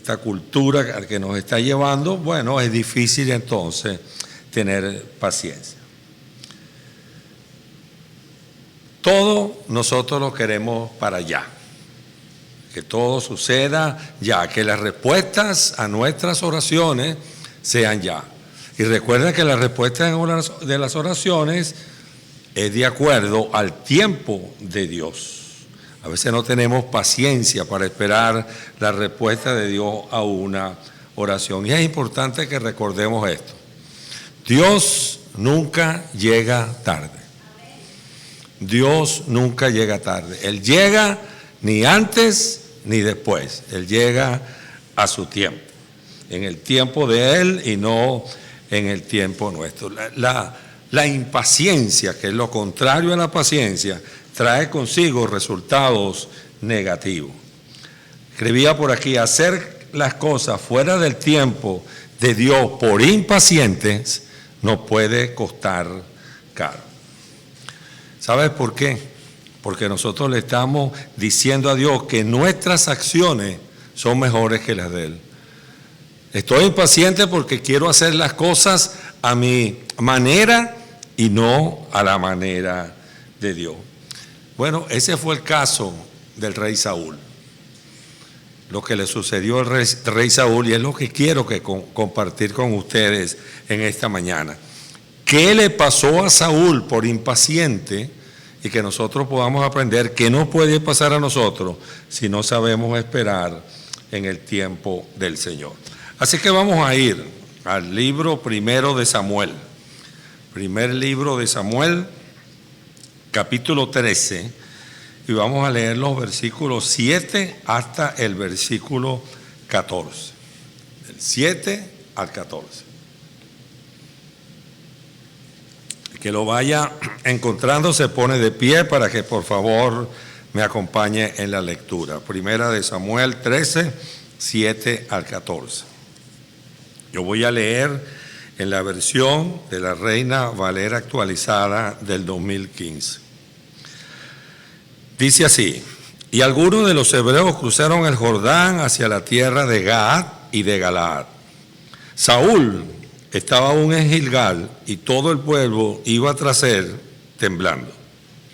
esta cultura que nos está llevando, bueno, es difícil entonces tener paciencia. Todo nosotros lo queremos para allá, que todo suceda ya, que las respuestas a nuestras oraciones sean ya. Y recuerda que la respuesta de las oraciones es de acuerdo al tiempo de Dios. A veces no tenemos paciencia para esperar la respuesta de Dios a una oración. Y es importante que recordemos esto. Dios nunca llega tarde. Dios nunca llega tarde. Él llega ni antes ni después. Él llega a su tiempo. En el tiempo de Él y no en el tiempo nuestro. La impaciencia, que es lo contrario a la paciencia, trae consigo resultados negativos. Escribía por aquí, hacer las cosas fuera del tiempo de Dios por impacientes nos puede costar caro. ¿Sabes por qué? Porque nosotros le estamos diciendo a Dios que nuestras acciones son mejores que las de Él. Estoy impaciente porque quiero hacer las cosas a mi manera y no a la manera de Dios. Bueno, ese fue el caso del rey Saúl. Lo que le sucedió al rey Saúl, y es lo que quiero compartir con ustedes en esta mañana. ¿Qué le pasó a Saúl por impaciente? Y que nosotros podamos aprender qué nos puede pasar a nosotros si no sabemos esperar en el tiempo del Señor. Así que vamos a ir al libro primero de Samuel. Primer libro de Samuel, capítulo 13, y vamos a leer los versículos 7 hasta el versículo 14. Del 7 al 14. El que lo vaya encontrando se pone de pie para que por favor me acompañe en la lectura. Primera de Samuel 13, 7 al 14. Yo voy a leer en la versión de la Reina Valera actualizada del 2015. Dice así: y algunos de los hebreos cruzaron el Jordán hacia la tierra de Gad y de Galaad. Saúl estaba aún en Gilgal y todo el pueblo iba tras él temblando,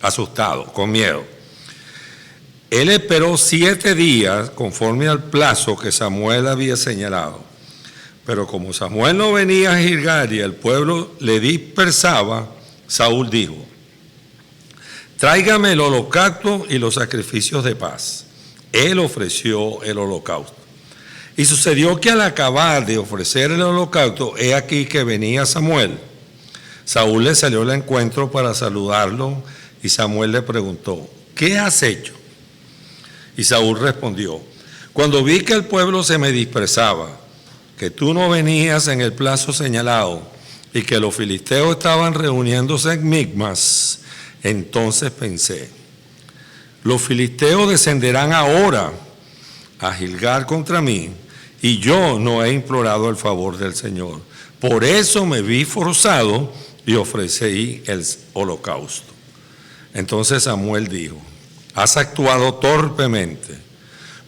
asustado, con miedo. Él esperó 7 días conforme al plazo que Samuel había señalado. Pero como Samuel no venía a Gilgal y el pueblo le dispersaba, Saúl dijo: tráigame el holocausto y los sacrificios de paz. Él ofreció el holocausto. Y sucedió que al acabar de ofrecer el holocausto, he aquí que venía Samuel. Saúl le salió al encuentro para saludarlo y Samuel le preguntó: ¿qué has hecho? Y Saúl respondió: cuando vi que el pueblo se me dispersaba, que tú no venías en el plazo señalado y que los filisteos estaban reuniéndose en Micmas, entonces pensé: los filisteos descenderán ahora a Gilgal contra mí, y yo no he implorado el favor del Señor. Por eso me vi forzado y ofrecí el holocausto. Entonces Samuel dijo: has actuado torpemente.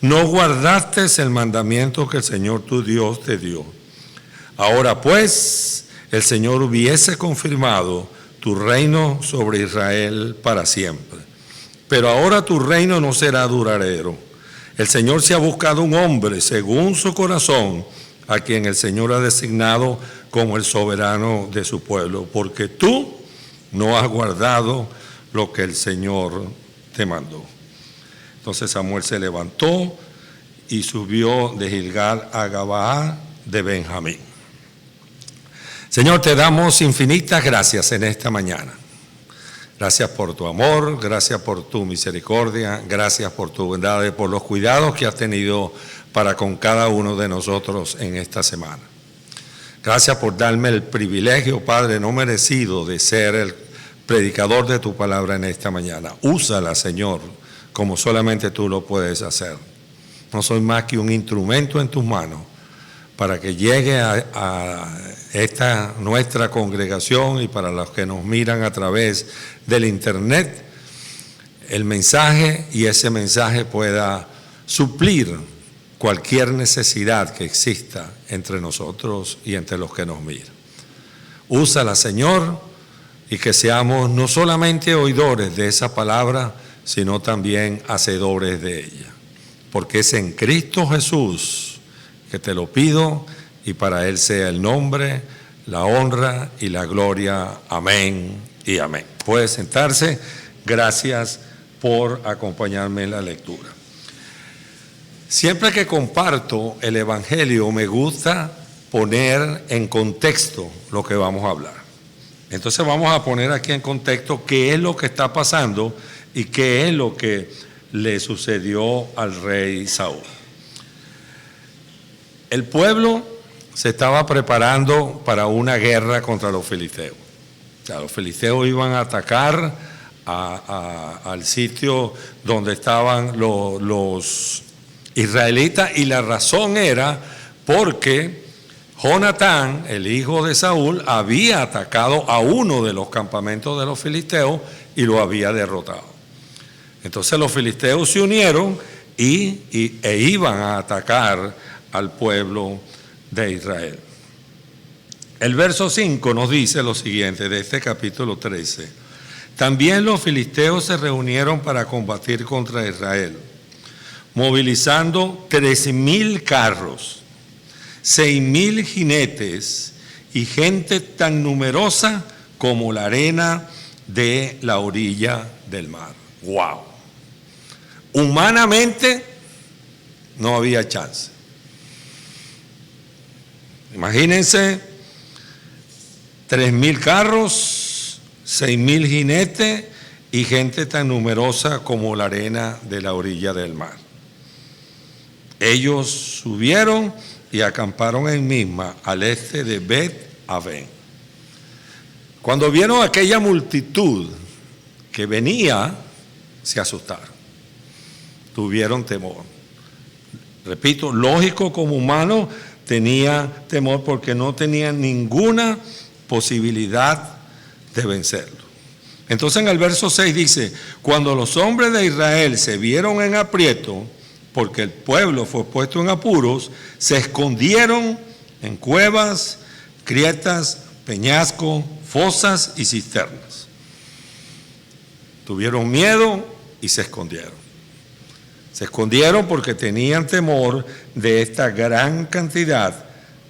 No guardaste el mandamiento que el Señor tu Dios te dio. Ahora pues, el Señor hubiese confirmado tu reino sobre Israel para siempre. Pero ahora tu reino no será duradero. El Señor se ha buscado un hombre según su corazón, a quien el Señor ha designado como el soberano de su pueblo, porque tú no has guardado lo que el Señor te mandó. Entonces Samuel se levantó y subió de Gilgal a Gabaa de Benjamín. Señor, te damos infinitas gracias en esta mañana. Gracias por tu amor, gracias por tu misericordia, gracias por tu bondad y por los cuidados que has tenido para con cada uno de nosotros en esta semana. Gracias por darme el privilegio, Padre, no merecido de ser el predicador de tu palabra en esta mañana. Úsala, Señor, como solamente tú lo puedes hacer. No soy más que un instrumento en tus manos para que llegue a esta nuestra congregación y para los que nos miran a través del internet el mensaje, y ese mensaje pueda suplir cualquier necesidad que exista entre nosotros y entre los que nos miran. Úsala, Señor, y que seamos no solamente oidores de esa palabra, sino también hacedores de ella. Porque es en Cristo Jesús que te lo pido, y para Él sea el nombre, la honra y la gloria. Amén y amén. Puede sentarse. Gracias por acompañarme en la lectura. Siempre que comparto el Evangelio me gusta poner en contexto lo que vamos a hablar. Entonces vamos a poner aquí en contexto qué es lo que está pasando y qué es lo que le sucedió al rey Saúl. El pueblo se estaba preparando para una guerra contra los filisteos. O sea, los filisteos iban a atacar al sitio donde estaban los israelitas, y la razón era porque Jonatán, el hijo de Saúl, había atacado a uno de los campamentos de los filisteos y lo había derrotado. Entonces los filisteos se unieron e iban a atacar al pueblo de Israel. El verso 5 nos dice lo siguiente de este capítulo 13. También los filisteos se reunieron para combatir contra Israel, movilizando 3,000 carros, 6,000 jinetes y gente tan numerosa como la arena de la orilla del mar. ¡Wow! Humanamente no había chance. Imagínense 3,000 carros, 6,000 jinetes y gente tan numerosa como la arena de la orilla del mar. Ellos subieron y acamparon en Misma, al este de Bet-Aven. Cuando vieron aquella multitud que venía, se asustaron, tuvieron temor. Repito, lógico como humano, tenía temor porque no tenían ninguna posibilidad de vencerlo. Entonces en el verso 6 dice: cuando los hombres de Israel se vieron en aprieto, porque el pueblo fue puesto en apuros, se escondieron en cuevas, grietas, peñascos, fosas y cisternas. Tuvieron miedo y se escondieron. Se escondieron porque tenían temor de esta gran cantidad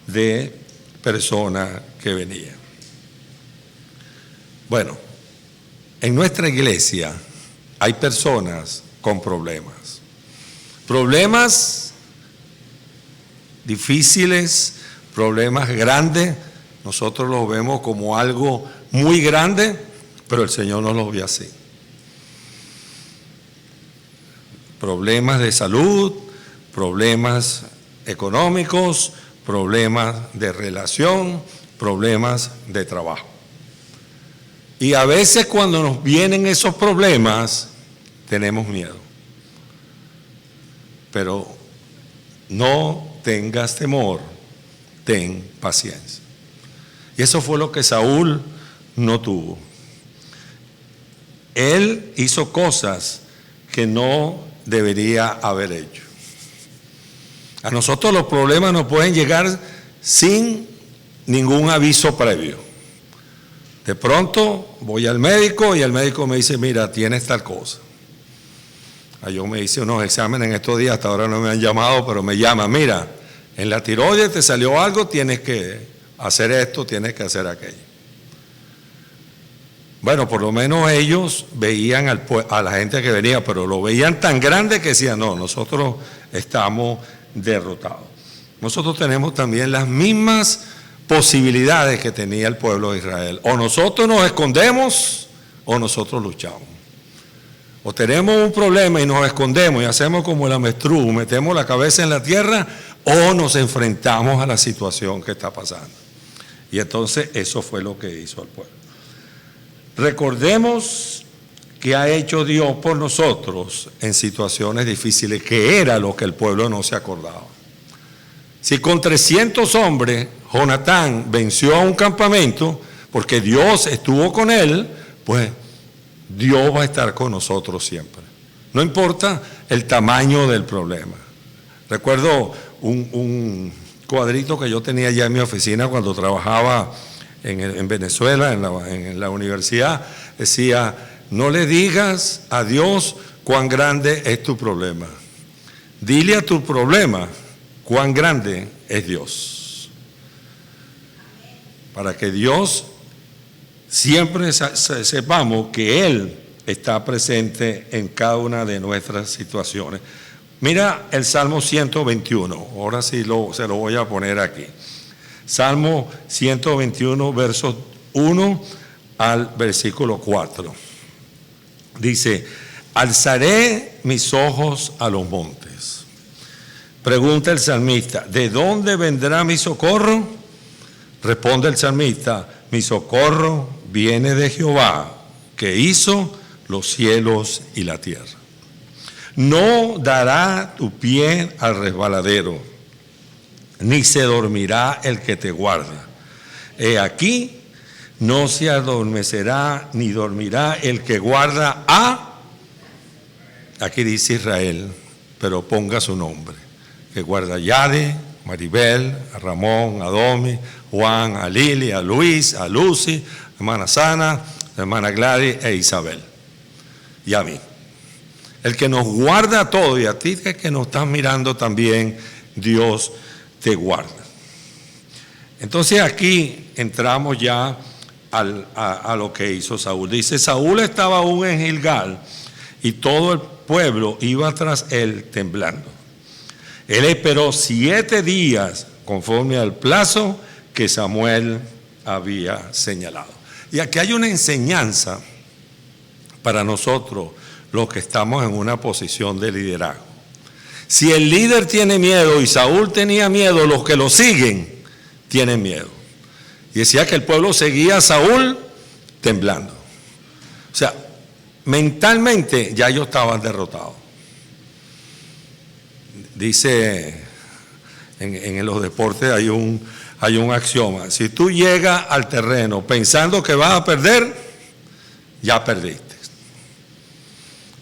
de personas que venían. Bueno, en nuestra iglesia hay personas con problemas. Problemas difíciles, problemas grandes. Nosotros los vemos como algo muy grande, pero el Señor no los ve así. Problemas de salud, problemas económicos, problemas de relación, problemas de trabajo. Y a veces cuando nos vienen esos problemas, tenemos miedo. Pero no tengas temor, ten paciencia. Y eso fue lo que Saúl no tuvo. Él hizo cosas que no debería haber hecho. A nosotros los problemas nos pueden llegar sin ningún aviso previo. De pronto voy al médico y el médico me dice: mira, tienes tal cosa. Yo me hice unos exámenes en estos días, hasta ahora no me han llamado, pero me llaman: mira, en la tiroides te salió algo, tienes que hacer esto, tienes que hacer aquello. Bueno, por lo menos ellos veían a la gente que venía, pero lo veían tan grande que decían: no, nosotros estamos derrotados. Nosotros tenemos también las mismas posibilidades que tenía el pueblo de Israel. O nosotros nos escondemos o nosotros luchamos. O tenemos un problema y nos escondemos y hacemos como el avestruz, metemos la cabeza en la tierra, o nos enfrentamos a la situación que está pasando. Y entonces eso fue lo que hizo el pueblo. Recordemos que ha hecho Dios por nosotros en situaciones difíciles, que era lo que el pueblo no se acordaba. Si con 300 hombres Jonatán venció a un campamento, porque Dios estuvo con él, pues Dios va a estar con nosotros siempre. No importa el tamaño del problema. Recuerdo un cuadrito que yo tenía ya en mi oficina cuando trabajaba en Venezuela, en la universidad. Decía: no le digas a Dios cuán grande es tu problema. Dile a tu problema cuán grande es Dios. Para que Dios siempre sepamos que Él está presente en cada una de nuestras situaciones. Mira el Salmo 121, ahora sí se lo voy a poner aquí. Salmo 121, versos 1 al versículo 4. Dice: alzaré mis ojos a los montes. Pregunta el salmista: ¿de dónde vendrá mi socorro? Responde el salmista: mi socorro viene de Jehová, que hizo los cielos y la tierra. No dará tu pie al resbaladero, ni se dormirá el que te guarda. He aquí, no se adormecerá ni dormirá el que guarda aquí dice Israel, pero ponga su nombre, que guarda a Yade, Maribel, a Ramón, a Domi, Juan, a Lili, a Luis, a Lucy, a hermana Sana, a hermana Gladys e Isabel, y a mí. El que nos guarda a todos, y a ti que nos estás mirando también, Dios te guarda. Entonces aquí entramos ya a lo que hizo Saúl. Dice: Saúl estaba aún en Gilgal y todo el pueblo iba tras él temblando. Él esperó 7 días conforme al plazo que Samuel había señalado. Y aquí hay una enseñanza para nosotros, los que estamos en una posición de liderazgo. Si el líder tiene miedo, y Saúl tenía miedo, los que lo siguen tienen miedo. Y decía que el pueblo seguía a Saúl temblando. O sea, mentalmente ya ellos estaban derrotados. Dice en los deportes hay un axioma: si tú llegas al terreno pensando que vas a perder, ya perdiste.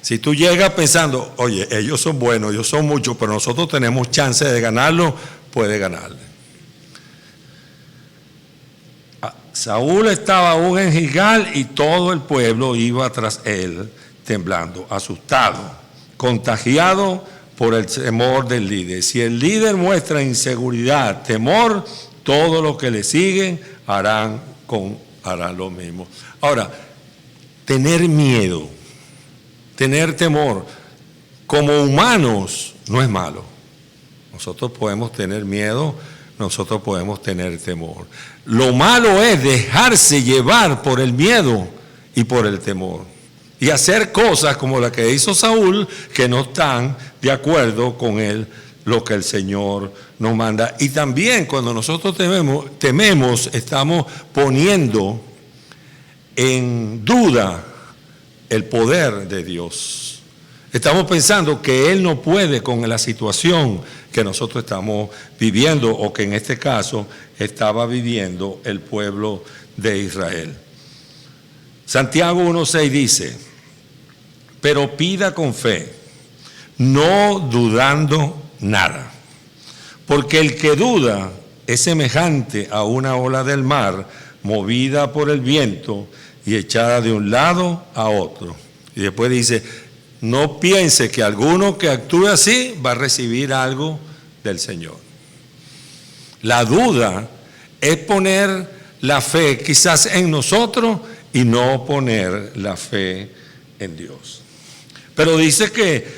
Si tú llegas pensando: oye, ellos son buenos, ellos son muchos, pero nosotros tenemos chance de ganarlo, puedes ganarle. Saúl estaba aún en Gilgal y todo el pueblo iba tras él temblando, asustado, contagiado por el temor del líder. Si el líder muestra inseguridad, temor, todos los que le siguen harán lo mismo. Ahora, tener miedo, tener temor, como humanos no es malo. Nosotros podemos tener miedo, nosotros podemos tener temor. Lo malo es dejarse llevar por el miedo y por el temor y hacer cosas como la que hizo Saúl, que no están de acuerdo con lo que el Señor nos manda. Y también cuando nosotros tememos, estamos poniendo en duda el poder de Dios. Estamos pensando que Él no puede con la situación que nosotros estamos viviendo, o que en este caso estaba viviendo el pueblo de Israel. Santiago 1:6 dice: pero pida con fe, no dudando nada, porque el que duda es semejante a una ola del mar, movida por el viento y echada de un lado a otro. Y después dice: no piense que alguno que actúe así va a recibir algo del Señor. La duda es poner la fe quizás en nosotros y no poner la fe en Dios. Pero dice que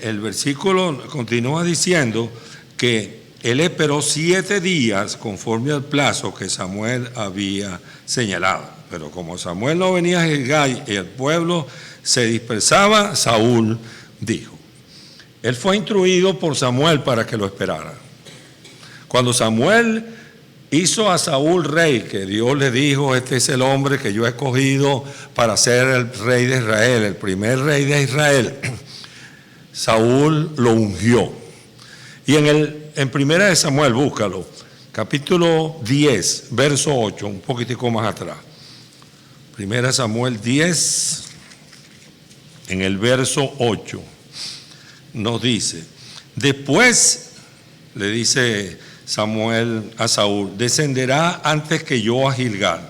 el versículo continúa diciendo que él esperó 7 días conforme al plazo que Samuel había señalado. Pero como Samuel no venía a Gilgal y el pueblo se dispersaba, Saúl dijo. Él fue instruido por Samuel para que lo esperara. Cuando Samuel hizo a Saúl rey, que Dios le dijo: este es el hombre que yo he escogido para ser el rey de Israel, el primer rey de Israel, Saúl lo ungió. Y en primera de Samuel, búscalo, capítulo 10, verso 8, un poquitico más atrás. Primera Samuel 10, en el verso 8, nos dice: Después le dice Samuel a Saúl: descenderá antes que yo a Gilgal.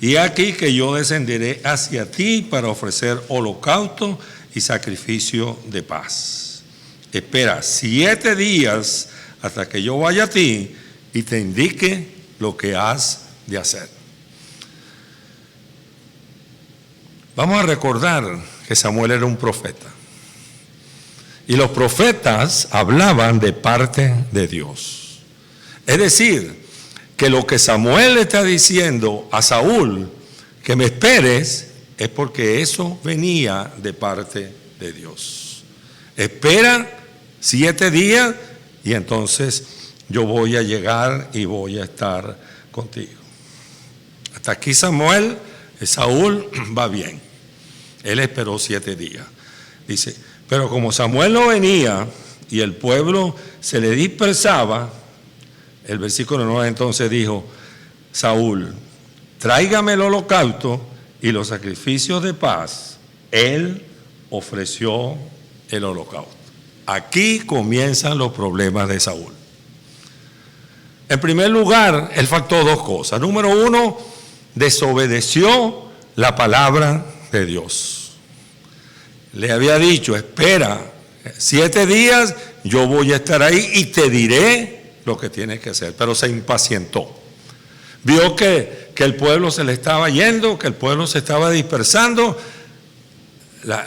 Y aquí que yo descenderé hacia ti para ofrecer holocausto y sacrificio de paz. Espera 7 días hasta que yo vaya a ti y te indique lo que has de hacer. Vamos a recordar que Samuel era un profeta. Y los profetas hablaban de parte de Dios. Es decir, que lo que Samuel le está diciendo a Saúl, que me esperes, es porque eso venía de parte de Dios. Espera 7 días y entonces yo voy a llegar y voy a estar contigo. Hasta aquí Saúl va bien. Él esperó 7 días. Dice, pero como Samuel no venía y el pueblo se le dispersaba, el versículo 9 entonces dijo: Saúl, tráigame el holocausto y los sacrificios de paz. Él ofreció el holocausto. Aquí comienzan los problemas de Saúl. En primer lugar, él faltó 2 cosas. Número 1, desobedeció la palabra de Dios. Le había dicho: espera 7 días, yo voy a estar ahí y te diré lo que tienes que hacer. Pero se impacientó. Vio que el pueblo se le estaba yendo, que el pueblo se estaba dispersando.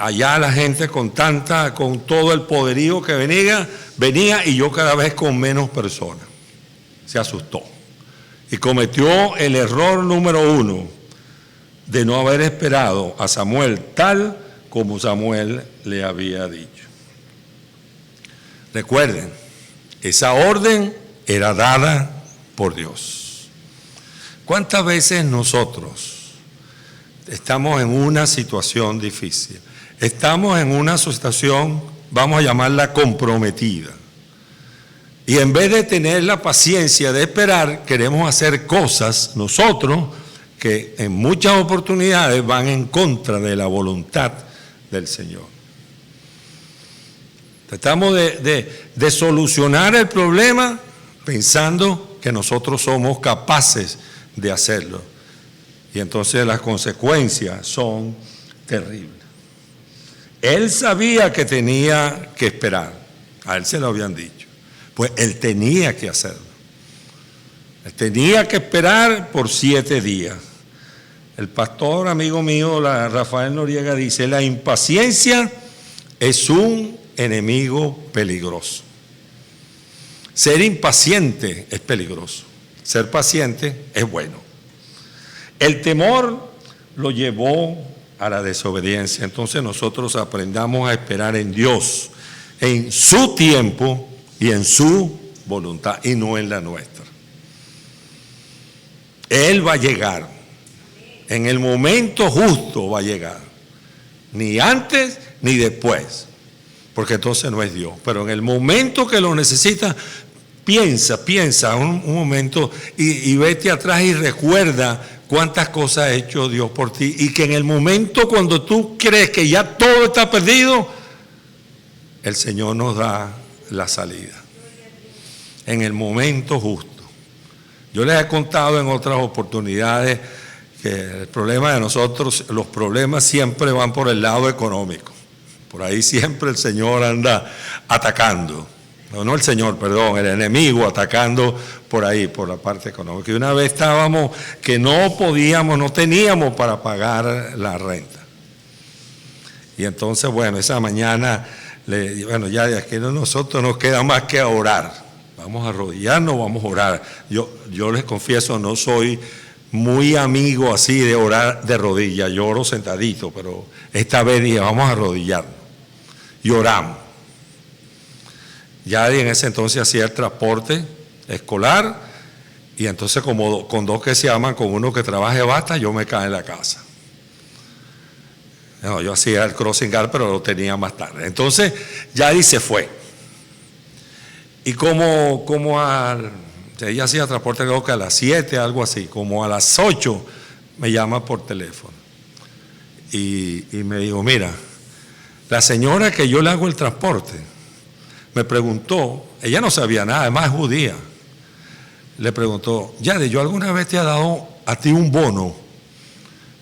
Allá la gente con todo el poderío que venía y yo cada vez con menos personas. Se asustó y cometió el error número 1 de no haber esperado a Samuel tal como Samuel le había dicho. Recuerden, esa orden era dada por Dios. ¿Cuántas veces nosotros estamos en una situación difícil? Estamos en una situación, vamos a llamarla comprometida. Y en vez de tener la paciencia de esperar, queremos hacer cosas nosotros que en muchas oportunidades van en contra de la voluntad del Señor. Tratamos de solucionar el problema pensando que nosotros somos capaces de hacerlo. Y entonces las consecuencias son terribles. Él sabía que tenía que esperar. A él se lo habían dicho. Pues él tenía que hacerlo. Él tenía que esperar por 7 días. El pastor amigo mío, Rafael Noriega, dice: la impaciencia es un enemigo peligroso. Ser impaciente es peligroso. Ser paciente es bueno. El temor lo llevó a la desobediencia. Entonces nosotros aprendamos a esperar en Dios, en su tiempo y en su voluntad, y no en la nuestra. Él va a llegar. En el momento justo va a llegar. Ni antes ni después. Porque entonces no es Dios. Pero en el momento que lo necesita, piensa un momento y vete atrás y recuerda cuántas cosas ha hecho Dios por ti. Y que en el momento cuando tú crees que ya todo está perdido, el Señor nos da la salida. En el momento justo. Yo les he contado en otras oportunidades que el problema de nosotros, los problemas siempre van por el lado económico. Por ahí siempre el Señor anda atacando. No el Señor, perdón, el enemigo atacando por ahí, por la parte económica. Y una vez estábamos que no teníamos para pagar la renta. Y entonces, bueno, esa mañana, ya de aquí nosotros nos queda más que orar. Vamos a arrodillarnos, vamos a orar. Yo les confieso, no soy muy amigo así de orar de rodillas. Yo oro sentadito, pero esta vez dije, vamos a arrodillarnos. Y oramos. Ya en ese entonces hacía el transporte escolar y entonces como con 2 que se aman, con uno que trabaje basta, yo me caí en la casa. No, yo hacía el crossing guard, pero lo tenía más tarde. Entonces ya ahí se fue. Y ella hacía transporte creo que a las 7, algo así, como a las 8 me llama por teléfono. Y me dijo, mira, la señora que yo le hago el transporte me preguntó, ella no sabía nada, además es judía, le preguntó, Yade, ¿yo alguna vez te he dado a ti un bono?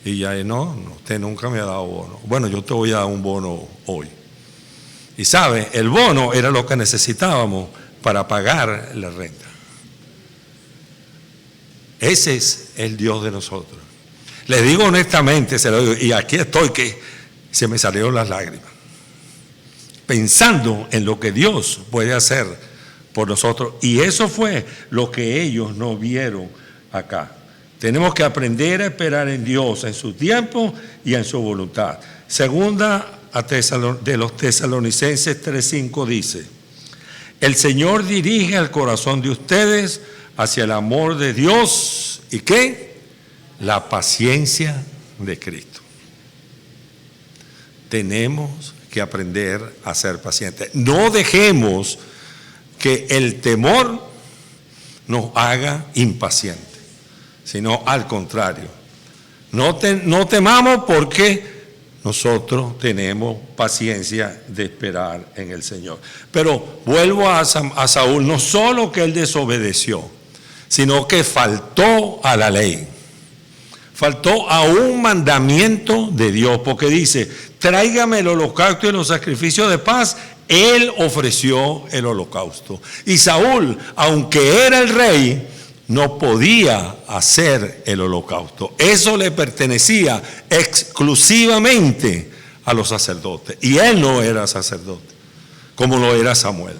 Y Yade, no, usted nunca me ha dado bono. Bueno, yo te voy a dar un bono hoy. Y sabe, el bono era lo que necesitábamos para pagar la renta. Ese es el Dios de nosotros. Les digo honestamente, se lo digo, y aquí estoy que se me salieron las lágrimas, pensando en lo que Dios puede hacer por nosotros. Y eso fue lo que ellos no vieron acá. Tenemos que aprender a esperar en Dios, en su tiempo y en su voluntad. Segunda de los Tesalonicenses 3:5 dice: el Señor dirige el corazón de ustedes hacia el amor de Dios y ¿qué? La paciencia de Cristo. Tenemos que aprender a ser pacientes. No dejemos que el temor nos haga impacientes, sino al contrario. No temamos porque nosotros tenemos paciencia de esperar en el Señor. Pero vuelvo a Saúl, no solo que él desobedeció, sino que faltó a la ley. Faltó a un mandamiento de Dios, porque dice, tráigame el holocausto y los sacrificios de paz. Él ofreció el holocausto. Y Saúl, aunque era el rey, no podía hacer el holocausto. Eso le pertenecía exclusivamente a los sacerdotes. Y él no era sacerdote, como lo era Samuel.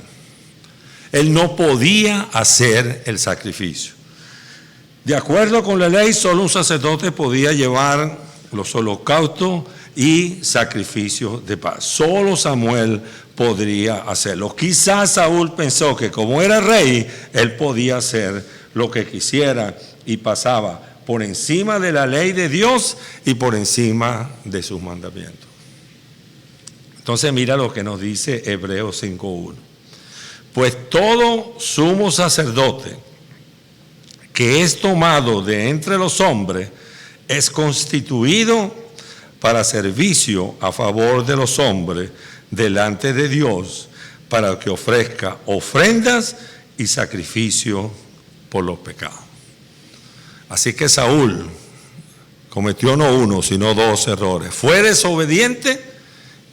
Él no podía hacer el sacrificio. De acuerdo con la ley, solo un sacerdote podía llevar los holocaustos y sacrificios de paz. Solo Samuel podría hacerlo. Quizás Saúl pensó que como era rey, él podía hacer lo que quisiera y pasaba por encima de la ley de Dios y por encima de sus mandamientos. Entonces mira lo que nos dice Hebreos 5:1. Pues todo sumo sacerdote que es tomado de entre los hombres es constituido para servicio a favor de los hombres delante de Dios, para que ofrezca ofrendas y sacrificios por los pecados. Así que Saúl cometió no uno, sino dos errores. Fue desobediente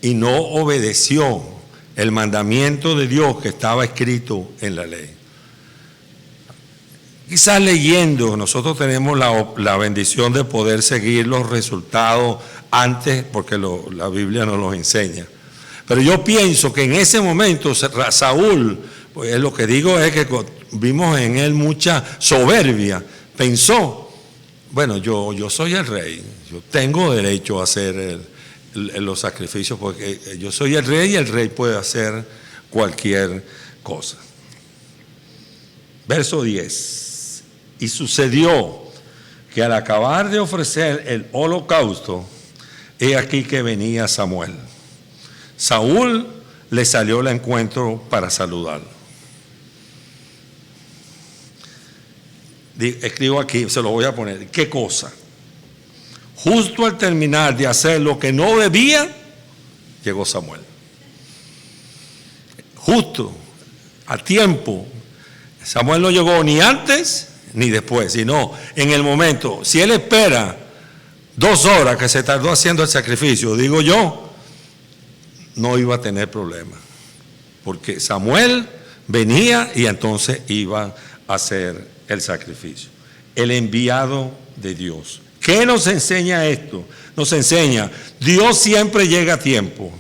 y no obedeció el mandamiento de Dios que estaba escrito en la ley. Quizás leyendo, nosotros tenemos la bendición de poder seguir los resultados antes, porque la Biblia nos los enseña. Pero yo pienso que en ese momento Saúl, pues lo que digo es que vimos en él mucha soberbia. Pensó, bueno, yo soy el rey, yo tengo derecho a hacer los sacrificios, porque yo soy el rey y el rey puede hacer cualquier cosa. Verso 10. Y sucedió que al acabar de ofrecer el holocausto, he aquí que venía Samuel. Saúl le salió al encuentro para saludarlo. Escribo aquí, se lo voy a poner. ¿Qué cosa? Justo al terminar de hacer lo que no debía, llegó Samuel. Justo, a tiempo. Samuel no llegó ni antes ni después, sino en el momento. Si él espera 2 horas que se tardó haciendo el sacrificio, digo yo, no iba a tener problema, porque Samuel venía y entonces iba a hacer el sacrificio. El enviado de Dios. ¿Qué nos enseña esto? Nos enseña, Dios siempre llega a tiempo.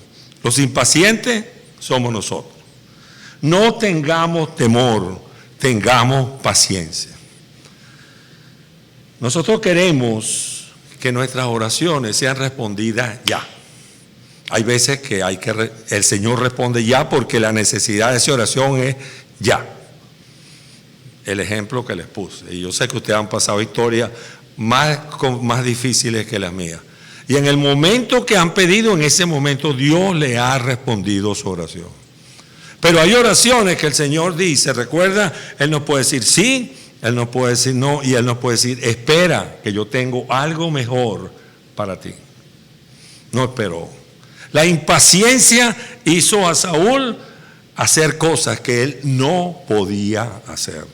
Los impacientes somos nosotros. No tengamos temor, tengamos paciencia. Nosotros queremos que nuestras oraciones sean respondidas ya. Hay veces que el Señor responde ya porque la necesidad de esa oración es ya. El ejemplo que les puse. Y yo sé que ustedes han pasado historias más difíciles que las mías. Y en el momento que han pedido, en ese momento Dios le ha respondido su oración. Pero hay oraciones que el Señor dice, recuerda, Él nos puede decir sí, Él nos puede decir no, y Él nos puede decir, espera, que yo tengo algo mejor para ti. No esperó. La impaciencia hizo a Saúl hacer cosas que él no podía hacer.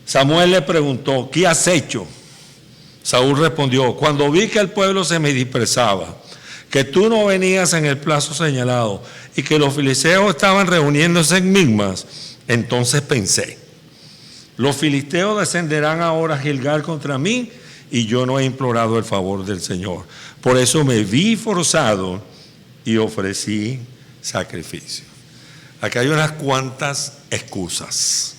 Samuel le preguntó, ¿qué has hecho? Saúl respondió, cuando vi que el pueblo se me dispersaba, que tú no venías en el plazo señalado y que los filisteos estaban reuniéndose en Migmas, entonces pensé, los filisteos descenderán ahora a Gilgal contra mí y yo no he implorado el favor del Señor. Por eso me vi forzado y ofrecí sacrificio. Aquí hay unas cuantas excusas.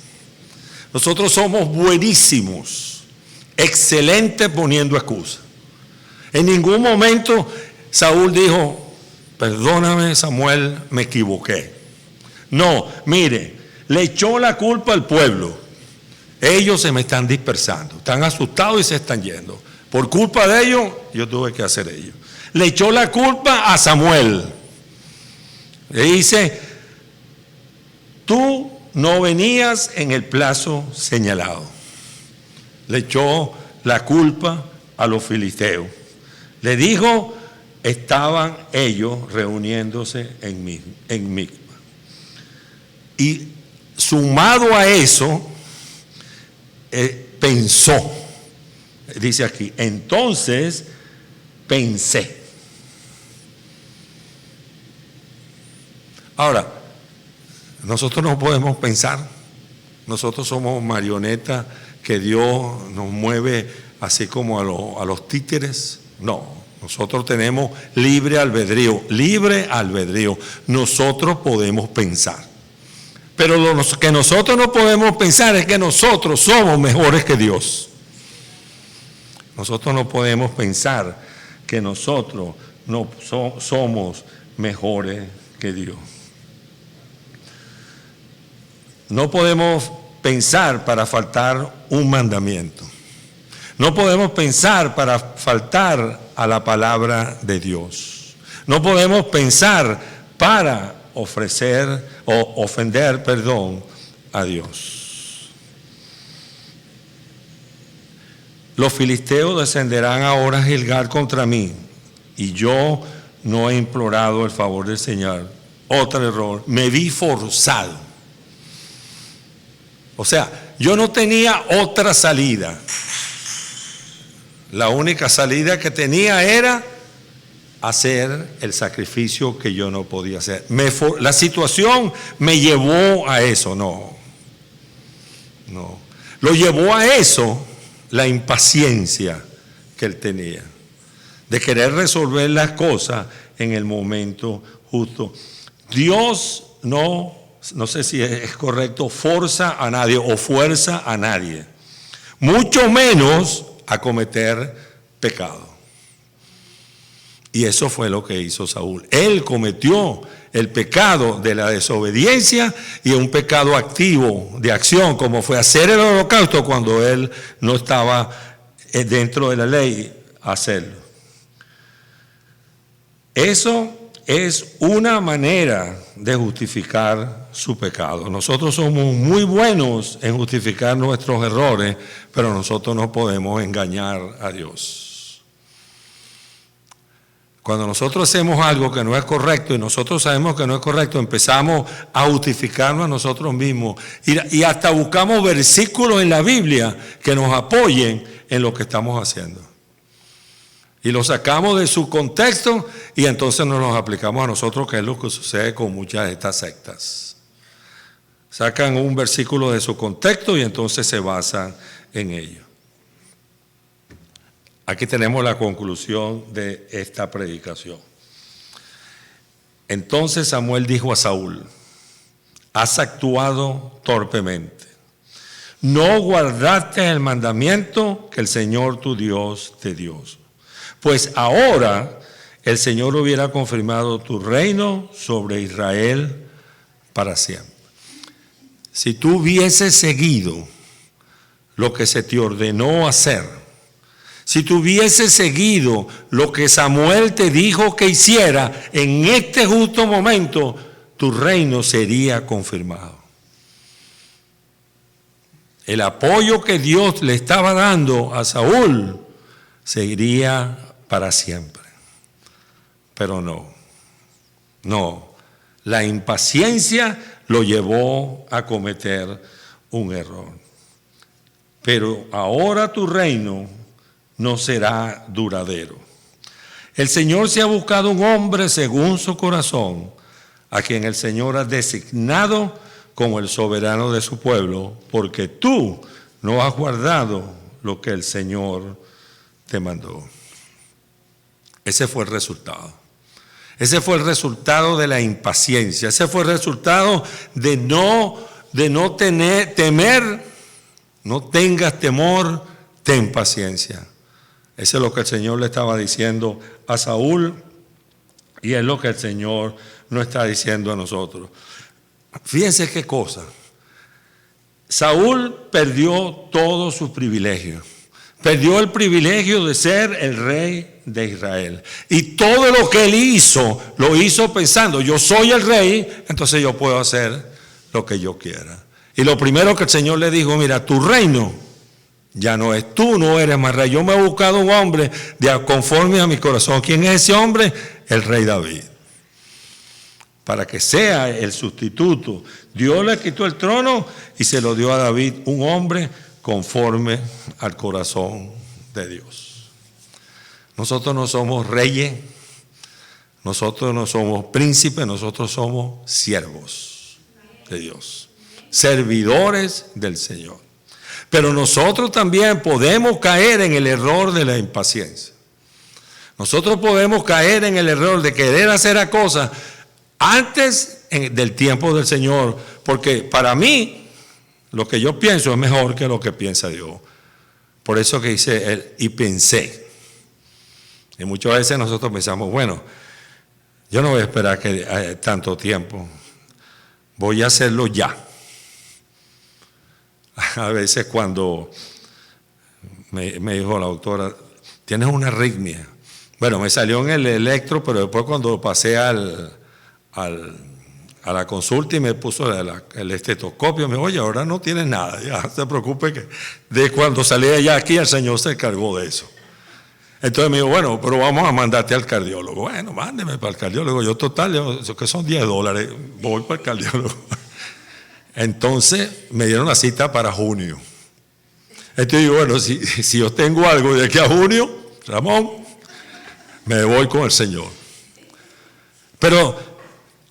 Nosotros somos buenísimos, excelentes poniendo excusas. En ningún momento Saúl dijo, perdóname Samuel, me equivoqué. No, mire, le echó la culpa al pueblo. Ellos se me están dispersando, están asustados y se están yendo. Por culpa de ellos, yo tuve que hacer ello. Le echó la culpa a Samuel. Le dice, tú no venías en el plazo señalado. Le echó la culpa a los filisteos. Le dijo, estaban ellos reuniéndose en Migmas. Y sumado a eso, pensó, dice aquí, entonces pensé. Ahora, nosotros no podemos pensar, nosotros somos marionetas que Dios nos mueve así como a los títeres. No, nosotros tenemos libre albedrío, nosotros podemos pensar. Pero lo que nosotros no podemos pensar es que nosotros somos mejores que Dios. Nosotros no podemos pensar que nosotros no somos mejores que Dios. No podemos pensar para faltar un mandamiento. No podemos pensar para faltar a la palabra de Dios. No podemos pensar para ofender a Dios. Los filisteos descenderán ahora a Gilgal contra mí y yo no he implorado el favor del Señor. Otro error, me vi forzado. O sea, yo no tenía otra salida. La única salida que tenía era hacer el sacrificio que yo no podía hacer. La situación me llevó a eso, no. Lo llevó a eso la impaciencia que él tenía, de querer resolver las cosas en el momento justo. Dios no sé si es correcto, forza a nadie o fuerza a nadie, mucho menos a cometer pecado. Y eso fue lo que hizo Saúl. Él cometió el pecado de la desobediencia y un pecado activo de acción, como fue hacer el holocausto cuando él no estaba dentro de la ley, hacerlo. Eso es una manera de justificar su pecado. Nosotros somos muy buenos en justificar nuestros errores, pero nosotros no podemos engañar a Dios. Cuando nosotros hacemos algo que no es correcto y nosotros sabemos que no es correcto, empezamos a justificarnos a nosotros mismos y hasta buscamos versículos en la Biblia que nos apoyen en lo que estamos haciendo. Y lo sacamos de su contexto y entonces nos los aplicamos a nosotros, que es lo que sucede con muchas de estas sectas. Sacan un versículo de su contexto y entonces se basan en ello. Aquí tenemos la conclusión de esta predicación. Entonces Samuel dijo a Saúl, has actuado torpemente. No guardaste el mandamiento que el Señor tu Dios te dio. Pues ahora el Señor hubiera confirmado tu reino sobre Israel para siempre. Si tú hubieses seguido lo que se te ordenó hacer, si tú hubieses seguido lo que Samuel te dijo que hiciera, en este justo momento, tu reino sería confirmado. El apoyo que Dios le estaba dando a Saúl seguiría para siempre. Pero no. La impaciencia lo llevó a cometer un error. Pero ahora tu reino no será duradero. El Señor se ha buscado un hombre según su corazón, a quien el Señor ha designado como el soberano de su pueblo, porque tú no has guardado lo que el Señor te mandó. Ese fue el resultado. Ese fue el resultado de la impaciencia. Ese fue el resultado de no temer. No tengas temor, ten paciencia. Eso es lo que el Señor le estaba diciendo a Saúl y es lo que el Señor nos está diciendo a nosotros. Fíjense qué cosa. Saúl perdió todos sus privilegios. Perdió el privilegio de ser el rey de Israel. Y todo lo que él hizo, lo hizo pensando, yo soy el rey, entonces yo puedo hacer lo que yo quiera. Y lo primero que el Señor le dijo, mira, tu reino ya no es, tú no eres más rey. Yo me he buscado un hombre conforme a mi corazón. ¿Quién es ese hombre? El rey David. Para que sea el sustituto. Dios le quitó el trono y se lo dio a David, un hombre conforme al corazón de Dios. Nosotros no somos reyes, nosotros no somos príncipes, nosotros somos siervos de Dios, servidores del Señor. Pero nosotros también podemos caer en el error de la impaciencia. Nosotros podemos caer en el error de querer hacer las cosas antes del tiempo del Señor, porque para mí lo que yo pienso es mejor que lo que piensa Dios. Por eso que dice él, y pensé. Y muchas veces nosotros pensamos, bueno, yo no voy a esperar tanto tiempo, voy a hacerlo ya. A veces cuando me dijo la doctora, tienes una arritmia. Bueno, me salió en el electro, pero después cuando pasé a la consulta y me puso el estetoscopio, me dijo, oye, ahora no tienes nada, ya no se preocupe que de cuando salí de allá aquí el Señor se encargó de eso. Entonces me dijo, bueno, pero vamos a mandarte al cardiólogo. Bueno, mándeme para el cardiólogo. Yo total, que son $10, voy para el cardiólogo. Entonces me dieron la cita para junio. Entonces digo, bueno, si yo tengo algo de aquí a junio, Ramón, me voy con el Señor. Pero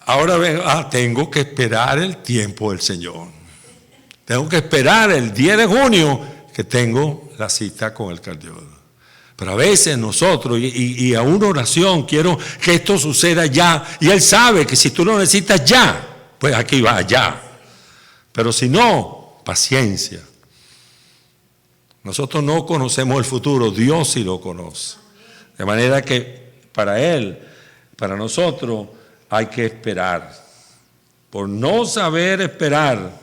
ahora ven, tengo que esperar el tiempo del Señor. Tengo que esperar el 10 de junio que tengo la cita con el cardiólogo. Pero a veces nosotros, y a una oración, quiero que esto suceda ya. Y Él sabe que si tú lo necesitas ya, pues aquí va, ya. Pero si no, paciencia. Nosotros no conocemos el futuro, Dios sí lo conoce. De manera que para Él, para nosotros, hay que esperar. Por no saber esperar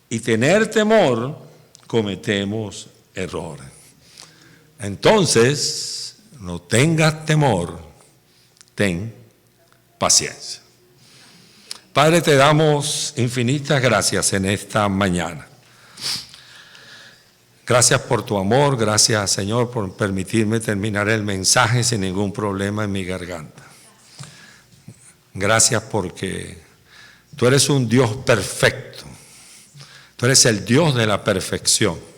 y tener temor, cometemos errores. Entonces, no tengas temor, ten paciencia. Padre, te damos infinitas gracias en esta mañana. Gracias por tu amor, gracias, Señor, por permitirme terminar el mensaje sin ningún problema en mi garganta. Gracias porque tú eres un Dios perfecto. Tú eres el Dios de la perfección.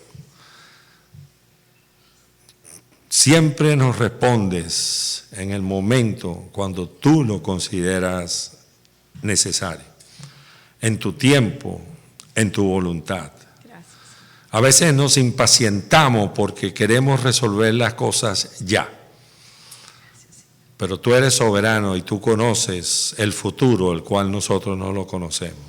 Siempre nos respondes en el momento cuando tú lo consideras necesario, en tu tiempo, en tu voluntad. Gracias. A veces nos impacientamos porque queremos resolver las cosas ya. Pero tú eres soberano y tú conoces el futuro, el cual nosotros no lo conocemos.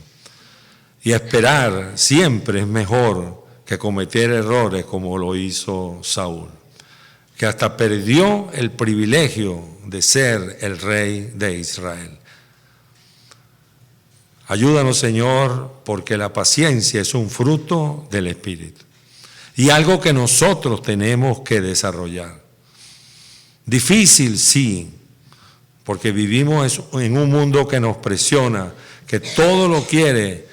Y esperar siempre es mejor que cometer errores como lo hizo Saúl, que hasta perdió el privilegio de ser el rey de Israel. Ayúdanos, Señor, porque la paciencia es un fruto del Espíritu y algo que nosotros tenemos que desarrollar. Difícil, sí, porque vivimos en un mundo que nos presiona, que todo lo quiere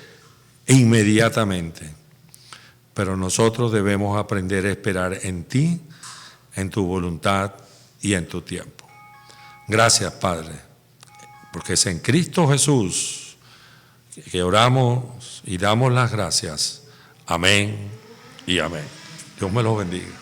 inmediatamente. Pero nosotros debemos aprender a esperar en ti, en tu voluntad y en tu tiempo. Gracias, Padre, porque es en Cristo Jesús que oramos y damos las gracias. Amén y amén. Dios me los bendiga.